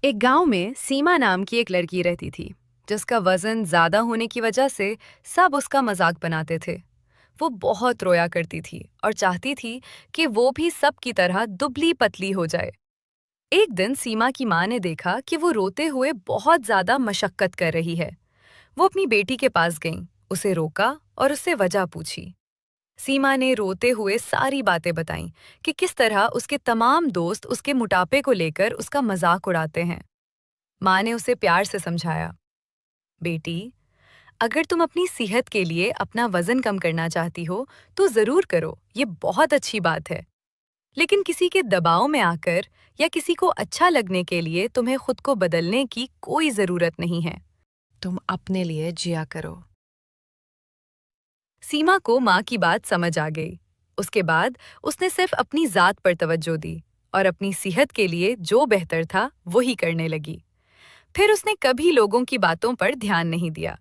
एक गांव में सीमा नाम की एक लड़की रहती थी, जिसका वजन ज्यादा होने की वजह से सब उसका मजाक बनाते थे। वो बहुत रोया करती थी और चाहती थी कि वो भी सब की तरह दुबली पतली हो जाए। एक दिन सीमा की माँ ने देखा कि वो रोते हुए बहुत ज्यादा मशक्कत कर रही है। वो अपनी बेटी के पास गई, उसे रोका और उससे वजह पूछी। सीमा ने रोते हुए सारी बातें बताईं कि किस तरह उसके तमाम दोस्त उसके मोटापे को लेकर उसका मजाक उड़ाते हैं। माँ ने उसे प्यार से समझाया, बेटी, अगर तुम अपनी सेहत के लिए अपना वजन कम करना चाहती हो, तो जरूर करो, ये बहुत अच्छी बात है। लेकिन किसी के दबाव में आकर या किसी को अच्छा लगने के लिए तुम्हें खुद को बदलने की कोई जरूरत नहीं है। तुम अपने लिए जिया करो। सीमा को माँ की बात समझ आ गई। उसके बाद उसने सिर्फ अपनी जात पर तवज्जो दी और अपनी सेहत के लिए जो बेहतर था वही करने लगी। फिर उसने कभी लोगों की बातों पर ध्यान नहीं दिया।